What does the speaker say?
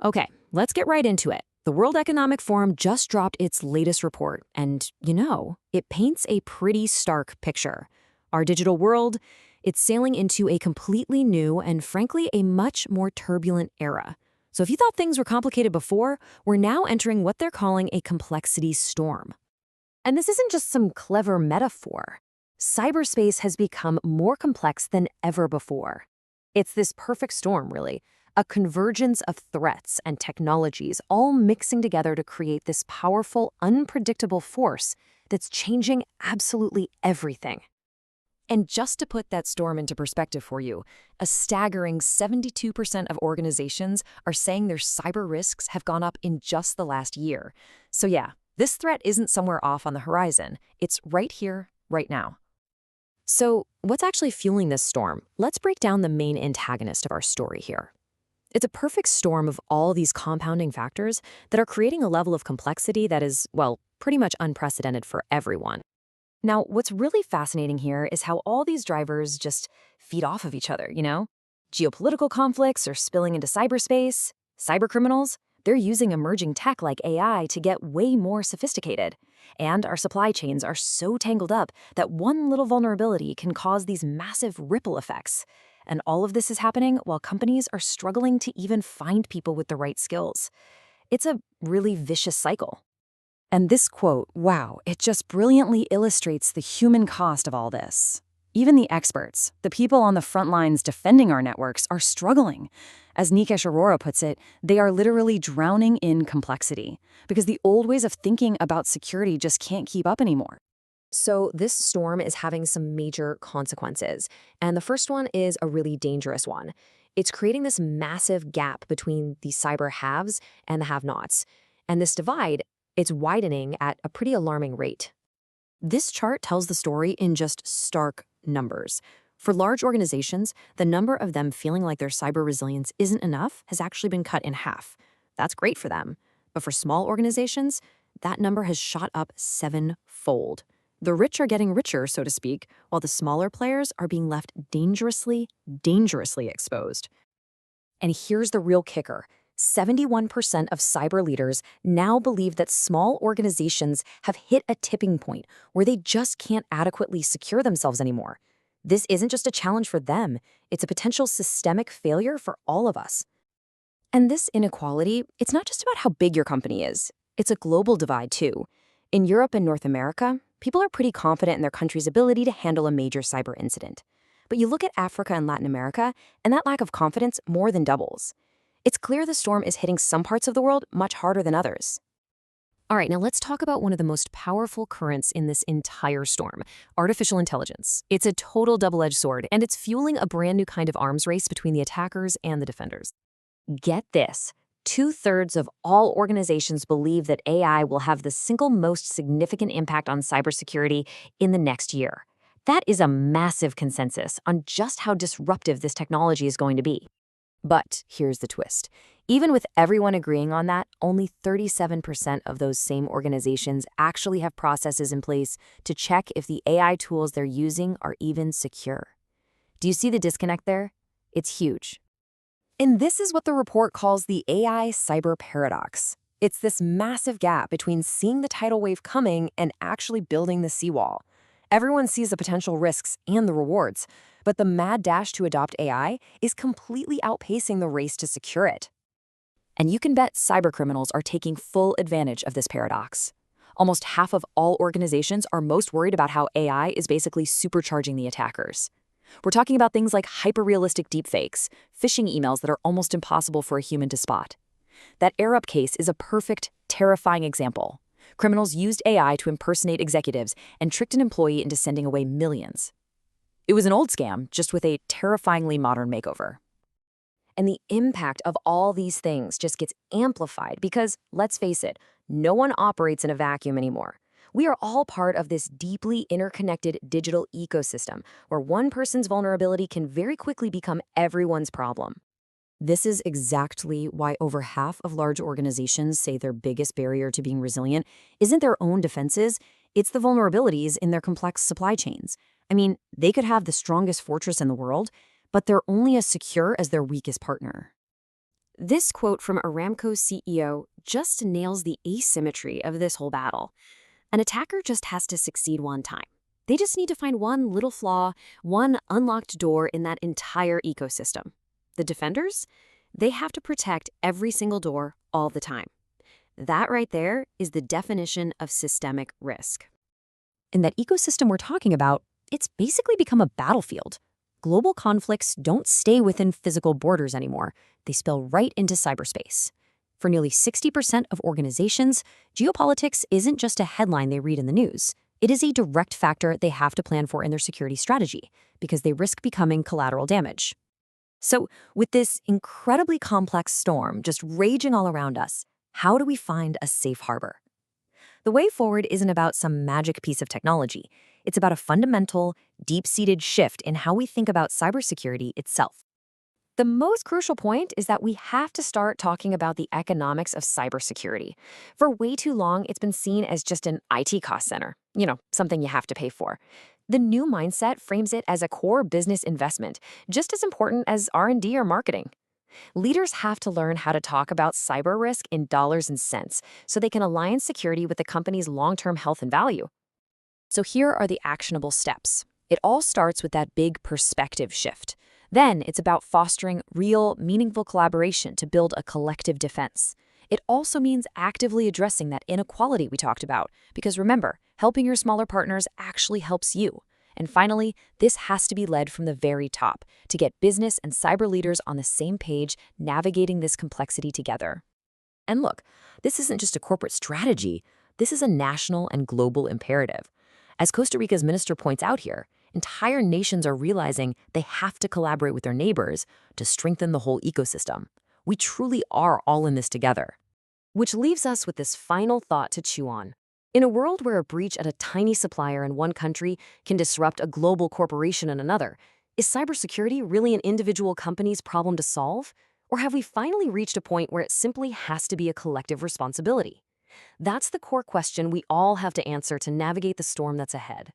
Okay, let's get right into it. The World Economic Forum just dropped its latest report, and it paints a pretty stark picture. Our digital world, it's sailing into a completely new and frankly a much more turbulent era. So if you thought things were complicated before, we're now entering what they're calling a complexity storm. And this isn't just some clever metaphor. Cyberspace has become more complex than ever before. It's this perfect storm, really, a convergence of threats and technologies all mixing together to create this powerful, unpredictable force that's changing absolutely everything. And just to put that storm into perspective for you, a staggering 72% of organizations are saying their cyber risks have gone up in just the last year. So yeah, this threat isn't somewhere off on the horizon. It's right here, right now. So what's actually fueling this storm? Let's break down the main antagonist of our story here. It's a perfect storm of all these compounding factors that are creating a level of complexity that is, well, pretty much unprecedented for everyone. Now, what's really fascinating here is how all these drivers just feed off of each other, Geopolitical conflicts are spilling into cyberspace. Cybercriminals, they're using emerging tech like AI to get way more sophisticated. And our supply chains are so tangled up that one little vulnerability can cause these massive ripple effects. And all of this is happening while companies are struggling to even find people with the right skills. It's a really vicious cycle. And this quote, wow, it just brilliantly illustrates the human cost of all this. Even the experts, the people on the front lines defending our networks, are struggling. As Nikesh Arora puts it, they are literally drowning in complexity because the old ways of thinking about security just can't keep up anymore. So this storm is having some major consequences. And the first one is a really dangerous one. It's creating this massive gap between the cyber haves and the have-nots. And this divide, it's widening at a pretty alarming rate. This chart tells the story in just stark numbers. For large organizations, the number of them feeling like their cyber resilience isn't enough has actually been cut in half. That's great for them. But for small organizations, that number has shot up 7-fold. The rich are getting richer, so to speak, while the smaller players are being left dangerously exposed. And here's the real kicker. 71% of cyber leaders now believe that small organizations have hit a tipping point where they just can't adequately secure themselves anymore. This isn't just a challenge for them, it's a potential systemic failure for all of us. And this inequality, it's not just about how big your company is. It's a global divide, too. In Europe and North America, people are pretty confident in their country's ability to handle a major cyber incident. But you look at Africa and Latin America, and that lack of confidence more than doubles. It's clear the storm is hitting some parts of the world much harder than others. All right, now let's talk about one of the most powerful currents in this entire storm, artificial intelligence. It's a total double-edged sword, and it's fueling a brand new kind of arms race between the attackers and the defenders. Get this. 2/3 of all organizations believe that AI will have the single most significant impact on cybersecurity in the next year. That is a massive consensus on just how disruptive this technology is going to be. But here's the twist. Even with everyone agreeing on that, only 37% of those same organizations actually have processes in place to check if the AI tools they're using are even secure. Do you see the disconnect there? It's huge. And this is what the report calls the AI cyber paradox. It's this massive gap between seeing the tidal wave coming and actually building the seawall. Everyone sees the potential risks and the rewards, but the mad dash to adopt AI is completely outpacing the race to secure it. And you can bet cybercriminals are taking full advantage of this paradox. Almost half of all organizations are most worried about how AI is basically supercharging the attackers. We're talking about things like hyper-realistic deepfakes, phishing emails that are almost impossible for a human to spot. That AirUp case is a perfect, terrifying example. Criminals used AI to impersonate executives and tricked an employee into sending away millions. It was an old scam, just with a terrifyingly modern makeover. And the impact of all these things just gets amplified because, let's face it, no one operates in a vacuum anymore. We are all part of this deeply interconnected digital ecosystem where one person's vulnerability can very quickly become everyone's problem. This is exactly why over half of large organizations say their biggest barrier to being resilient isn't their own defenses, it's the vulnerabilities in their complex supply chains. I mean, they could have the strongest fortress in the world, but they're only as secure as their weakest partner. This quote from Aramco's CEO just nails the asymmetry of this whole battle. An attacker just has to succeed one time. They just need to find one little flaw, one unlocked door in that entire ecosystem. The defenders? They have to protect every single door all the time. That right there is the definition of systemic risk. In that ecosystem we're talking about, it's basically become a battlefield. Global conflicts don't stay within physical borders anymore. They spill right into cyberspace. For nearly 60% of organizations, geopolitics isn't just a headline they read in the news. It is a direct factor they have to plan for in their security strategy because they risk becoming collateral damage. So, with this incredibly complex storm just raging all around us, how do we find a safe harbor? The way forward isn't about some magic piece of technology. It's about a fundamental, deep-seated shift in how we think about cybersecurity itself. The most crucial point is that we have to start talking about the economics of cybersecurity. For way too long, it's been seen as just an IT cost center, something you have to pay for. The new mindset frames it as a core business investment, just as important as R&D or marketing. Leaders have to learn how to talk about cyber risk in dollars and cents so they can align security with the company's long-term health and value. So here are the actionable steps. It all starts with that big perspective shift. Then it's about fostering real, meaningful collaboration to build a collective defense. It also means actively addressing that inequality we talked about, because remember, helping your smaller partners actually helps you. And finally, this has to be led from the very top to get business and cyber leaders on the same page, navigating this complexity together. And look, this isn't just a corporate strategy. This is a national and global imperative. As Costa Rica's minister points out here, entire nations are realizing they have to collaborate with their neighbors to strengthen the whole ecosystem. We truly are all in this together. Which leaves us with this final thought to chew on. In a world where a breach at a tiny supplier in one country can disrupt a global corporation in another, is cybersecurity really an individual company's problem to solve? Or have we finally reached a point where it simply has to be a collective responsibility? That's the core question we all have to answer to navigate the storm that's ahead.